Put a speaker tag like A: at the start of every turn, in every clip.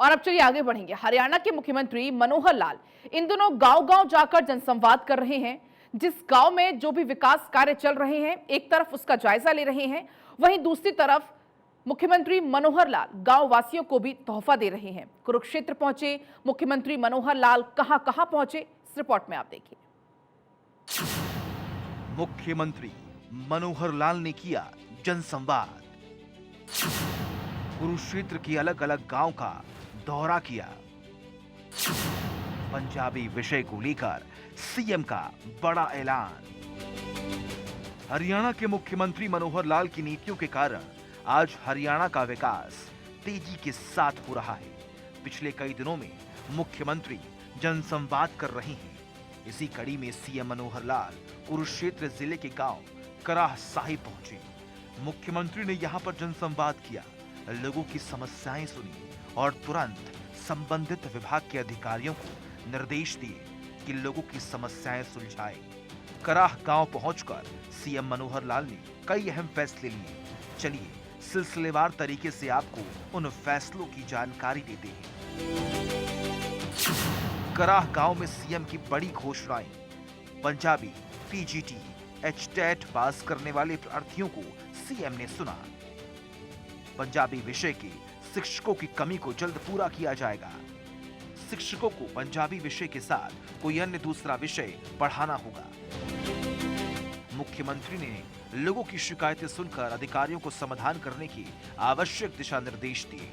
A: और अब चलिए आगे बढ़ेंगे। हरियाणा के मुख्यमंत्री मनोहर लाल इन दिनों गांव-गांव जाकर जनसंवाद कर रहे हैं। जिस गांव में जो भी विकास कार्य चल रहे हैं, एक तरफ उसका जायजा ले रहे हैं, वहीं दूसरी तरफ मुख्यमंत्री मनोहर लाल गांव वासियों को भी तोहफा दे रहे हैं। कुरुक्षेत्र पहुंचे मुख्यमंत्री मनोहर लाल, कहां-कहां पहुंचे, इस रिपोर्ट में आप देखिए।
B: मुख्यमंत्री मनोहर लाल ने किया जनसंवाद। कुरुक्षेत्र के अलग अलग गांव का दौरा किया। पंजाबी विषय को लेकर सीएम का बड़ा ऐलान। हरियाणा के मुख्यमंत्री मनोहर लाल की नीतियों के कारण आज हरियाणा का विकास तेजी के साथ हो रहा है। पिछले कई दिनों में मुख्यमंत्री जनसंवाद कर रहे हैं। इसी कड़ी में सीएम मनोहर लाल कुरुक्षेत्र जिले के गांव कराह साहिब पहुंचे। मुख्यमंत्री ने यहां पर जनसंवाद किया, लोगों की समस्याएं सुनी और तुरंत संबंधित विभाग के अधिकारियों को निर्देश दिए कि लोगों की समस्याएं सुलझाएं। कराह गांव पहुंचकर सीएम मनोहर लाल ने कई अहम फैसले लिए। चलिए सिलसिलेवार तरीके से आपको उन फैसलों की जानकारी देते हैं। कराह गांव में सीएम की बड़ी घोषणाएं। पंजाबी, पीजीटी, एचटेट पास करने वाले प्रार्थियों को सीएम ने सुना। पंजाबी विषय के शिक्षकों की कमी को जल्द पूरा किया जाएगा। शिक्षकों को पंजाबी विषय के साथ कोई अन्य दूसरा विषय पढ़ाना होगा। मुख्यमंत्री ने लोगों की शिकायतें सुनकर अधिकारियों को समाधान करने की आवश्यक दिशा निर्देश दिए।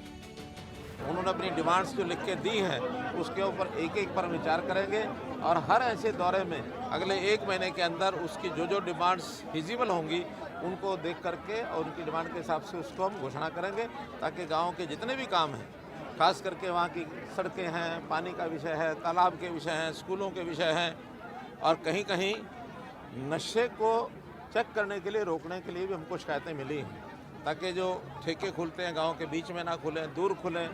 C: उन्होंने अपनी डिमांड्स जो लिख के दी हैं उसके ऊपर एक एक पर विचार करेंगे और हर ऐसे दौरे में अगले 1 महीने के अंदर उसकी जो डिमांड्स फिजिबल होंगी उनको देख करके और उनकी डिमांड के हिसाब से उसको हम घोषणा करेंगे, ताकि गांव के जितने भी काम हैं, खास करके वहाँ की सड़कें हैं, पानी का विषय है, तालाब के विषय हैं, स्कूलों के विषय हैं और कहीं कहीं नशे को चेक करने के लिए, रोकने के लिए भी हमको शिकायतें मिली हैं, ताकि जो ठेके खुलते हैं गांव के बीच में ना खुलें, दूर खुलें।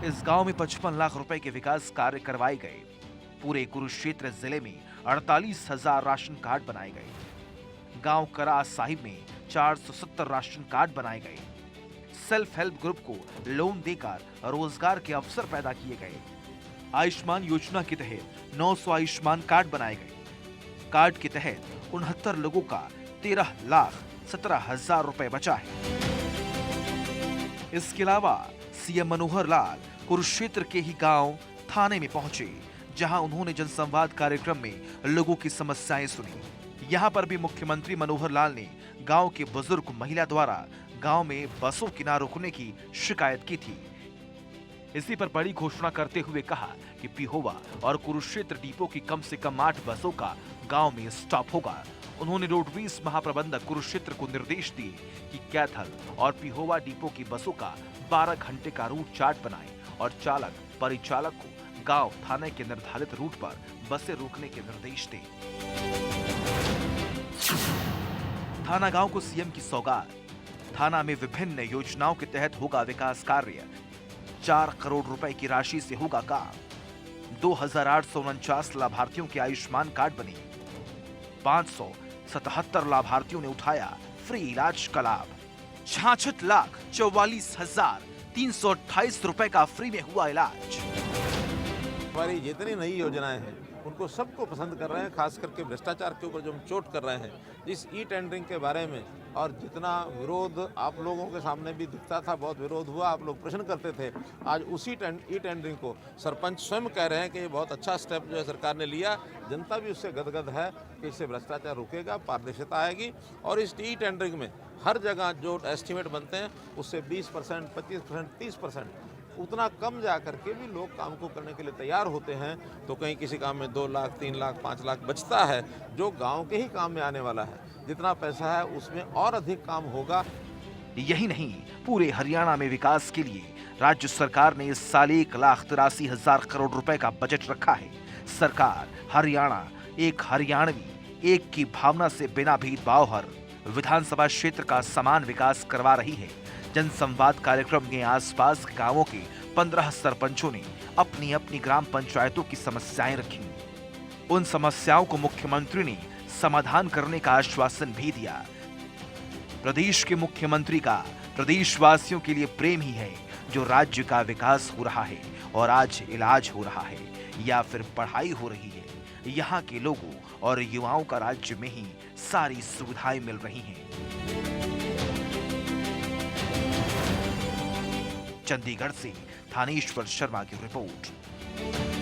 B: इस गांव में 55 लाख रुपए के विकास कार्य करवाए गए। पूरे कुरुक्षेत्र जिले में 48,000 राशन कार्ड बनाए गए। गांव कराह साहिब में 470 राशन कार्ड बनाए गए। सेल्फ हेल्प ग्रुप को लोन देकर रोजगार के अवसर पैदा किए गए। आयुष्मान योजना के तहत 900 आयुष्मान कार्ड बनाए गए। कार्ड के तहत 69 लोगों का 13,17,000 रुपए बचा है। इसके अलावा सीएम मनोहर लाल कुरुक्षेत्र के ही गांव थाने में पहुंचे, जहां उन्होंने जनसंवाद कार्यक्रम में लोगों की समस्याएं सुनी। यहां पर भी मुख्यमंत्री मनोहर लाल ने गांव के बुजुर्ग महिला द्वारा गांव में बसों की ना रुकने की शिकायत की थी। इसी पर बड़ी घोषणा करते हुए कहा कि पिहोवा और कुरुक्षेत्र डिपो की कम से कम 8 बसों का गांव में स्टॉप होगा। उन्होंने रोडवेज महाप्रबंधक कुरुक्षेत्र को निर्देश दिए कि कैथल और पिहोवा डिपो की बसों का 12 घंटे का रूट चार्ट बनाएं और चालक परिचालक को गांव थाने के निर्धारित रूट पर बसें रोकने के निर्देश दें। थाना गांव को सीएम की सौगात। थाना में विभिन्न योजनाओं के तहत होगा विकास कार्य। 4 करोड़ रुपए की राशि से होगा काम। 2,849 लाभार्थियोयों के आयुष्मान कार्ड बने। 577 लाभार्थियों ने उठाया फ्री इलाज का लाभ। 66,44,328 रुपए का फ्री में हुआ इलाज।
C: हमारी जितनी नई योजनाएं हैं उनको सबको पसंद कर रहे हैं, खास करके भ्रष्टाचार के ऊपर जो हम चोट कर रहे हैं, इस ई टेंडरिंग के बारे में और जितना विरोध आप लोगों के सामने भी दिखता था, बहुत विरोध हुआ, आप लोग प्रश्न करते थे, आज उसी ई टेंडरिंग को सरपंच स्वयं कह रहे हैं कि ये बहुत अच्छा स्टेप जो है सरकार ने लिया। जनता भी उससे गदगद है कि इससे भ्रष्टाचार रुकेगा, पारदर्शिता आएगी और इस ई टेंडरिंग में हर जगह जो एस्टिमेट बनते हैं उससे 20%, 25%, 30% उतना कम जा करके भी लोग काम को करने के लिए तैयार होते हैं। तो कहीं किसी काम में 2 लाख, 3 लाख, 5 लाख बचता है, जो गांव के ही काम में आने वाला है। जितना पैसा है उसमें और अधिक काम होगा।
B: यही नहीं, पूरे हरियाणा में विकास के लिए राज्य सरकार ने इस साल 1,83,000 करोड़ रुपए का बजट रखा है। सरकार हरियाणा एक हरियाणवी, एक की भावना से बिना भेदभाव हर विधानसभा क्षेत्र का समान विकास करवा रही है। जनसंवाद कार्यक्रम में आसपास के गांवों के 15 सरपंचों ने अपनी अपनी ग्राम पंचायतों की समस्याएं रखी। उन समस्याओं को मुख्यमंत्री ने समाधान करने का आश्वासन भी दिया। प्रदेश के मुख्यमंत्री का प्रदेशवासियों के लिए प्रेम ही है जो राज्य का विकास हो रहा है और आज इलाज हो रहा है या फिर पढ़ाई हो रही है, यहाँ के लोगों और युवाओं का राज्य में ही सारी सुविधाएं मिल रही हैं। चंडीगढ़ से थानेश्वर शर्मा की रिपोर्ट।